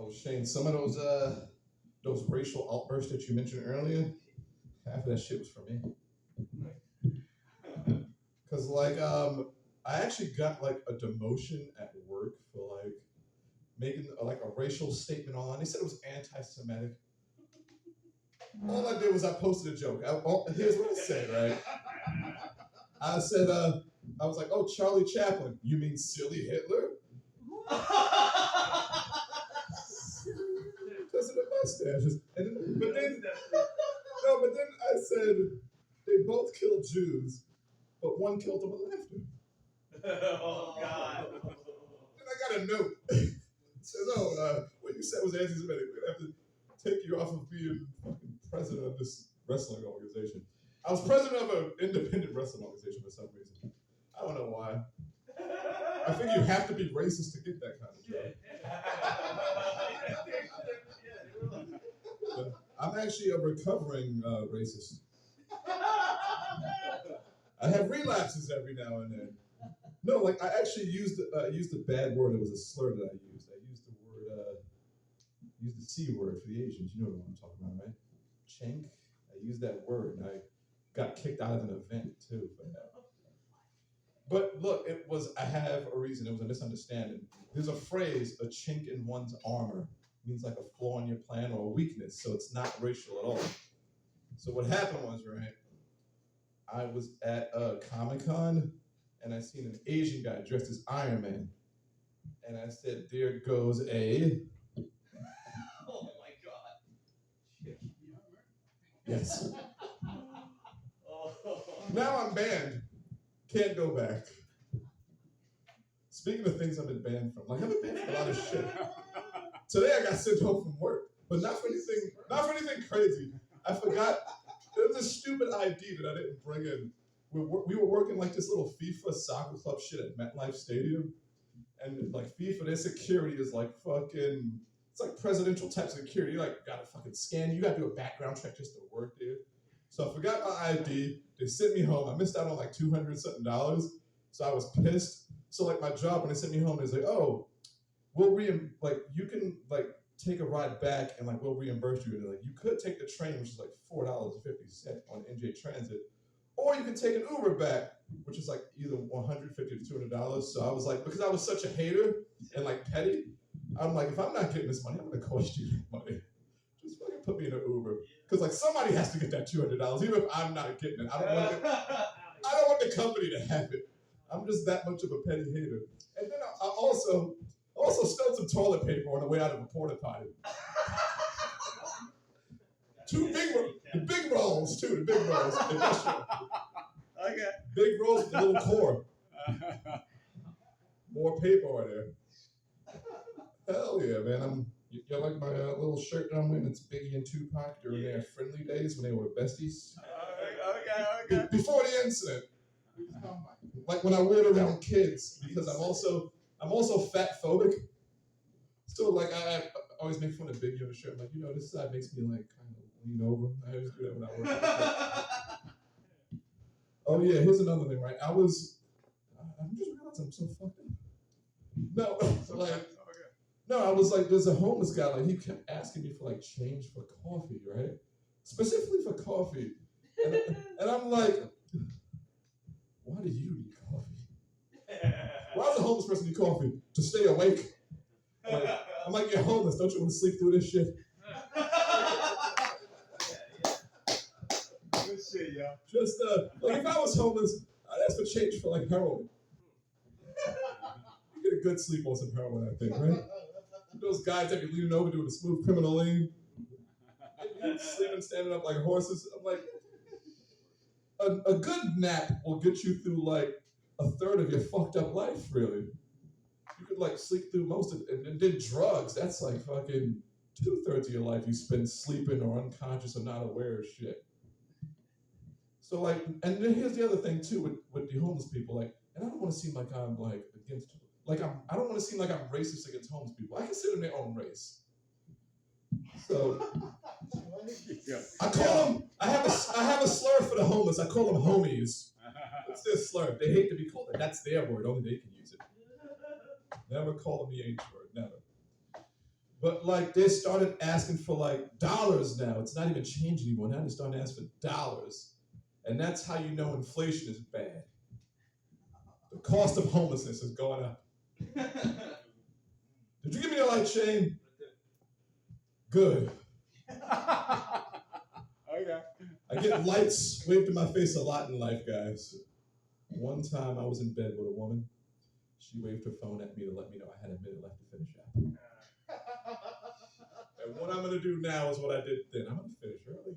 Oh, Shane, some of those racial outbursts that you mentioned earlier, half of that shit was for me. Cause I actually got like a demotion at work for like making like a racial statement online. They said it was anti-Semitic. All I did was I posted a joke. Here's what I said, right? I said, I was like, oh, Charlie Chaplin, you mean silly Hitler? Because of the mustaches. But then I said, they both killed Jews, but one killed them with laughter. Oh, God. Then I got a note. Said, oh, what you said was anti-Semitic. We're going to have to take you off of being fucking president of this wrestling organization. I was president of an independent wrestling organization for some reason. I don't know why. I think you have to be racist to get that kind of job. But I'm actually a recovering racist. I have relapses every now and then. No, like I actually used a bad word. It was a slur that I used. I used the word, used the C word for the Asians. You know what I'm talking about, right? Chink. I used that word, and I got kicked out of an event too for that. But look, I have a reason. It was a misunderstanding. There's a phrase, a chink in one's armor, means like a flaw in your plan or a weakness, so it's not racial at all. So what happened was, right, I was at a Comic-Con, and I seen an Asian guy dressed as Iron Man. And I said, there goes a... Oh my God. Yes. Now I'm banned. Can't go back. Speaking of things I've been banned from, like I've been banned from a lot of shit. Today I got sent home from work, but not for anything crazy. I forgot, there was a stupid ID that I didn't bring in. We were working like this little FIFA soccer club shit at MetLife Stadium. And like FIFA, their security is like fucking, it's like presidential type security. You like gotta fucking scan you, gotta do a background check just to work there. So I forgot my ID, they sent me home. I missed out on like $200 something. So I was pissed. So like my job, when they sent me home, they was like, oh, you can like take a ride back and like we'll reimburse you. And like you could take the train, which is like $4.50 on NJ Transit, or you can take an Uber back, which is like either $150 to $200. So I was like, because I was such a hater and like petty, I'm like, if I'm not getting this money, I'm gonna cost you that money. Just fucking put me in an Uber. Because like somebody has to get that $200, even if I'm not getting it. I don't want the company to have it. I'm just that much of a petty hater. And then I also spilled some toilet paper on the way out of a porta potty. The big rolls too, the big rolls. Okay. Big rolls with a little core. More paper on there. Hell yeah, man. You like my little shirt that I'm wearing? It's Biggie and Tupac during their friendly days when they were besties. Okay. Before the incident. Like when I wear it around kids, because I'm also fat phobic. So like I always make fun of Biggie on the shirt. I'm like, this side makes me like kind of lean over. I always do that when I work. Oh yeah, here's another thing, right? I'm just realizing I'm so fucked up. No, I was like, there's a homeless guy, like he kept asking me for like change for coffee, right? Specifically for coffee. And I'm like, why do you need coffee? Why does a homeless person need coffee? To stay awake. I'm like, you're homeless, don't you want to sleep through this shit? Good shit, yo. Just, like if I was homeless, I'd ask for change for like heroin. You get a good sleep on some heroin, I think, right? Those guys that be leaning over doing a smooth criminal lean. Sleeping, standing up like horses. I'm like, a good nap will get you through like a third of your fucked up life, really. You could like sleep through most of it. And then drugs, that's like fucking 2/3 of your life you spend sleeping or unconscious or not aware of shit. So like, and then here's the other thing too with the homeless people, like, and I don't want to seem like I'm like against, like I don't want to seem like I'm racist against homeless people. I consider them their own race. So I call them, I have a slur for the homeless. I call them homies. It's their slur. They hate to be called that. That's their word. Only they can use it. Never call them the H word. Never. But like they started asking for like dollars now. It's not even change anymore. Now they starting to ask for dollars. And that's how you know inflation is bad. The cost of homelessness is going up. Did you give me a light, Shane? Good. Okay. I get lights waved in my face a lot in life, guys. One time I was in bed with a woman. She waved her phone at me to let me know I had a minute left to finish up. And what I'm going to do now is what I did then. I'm going to finish early.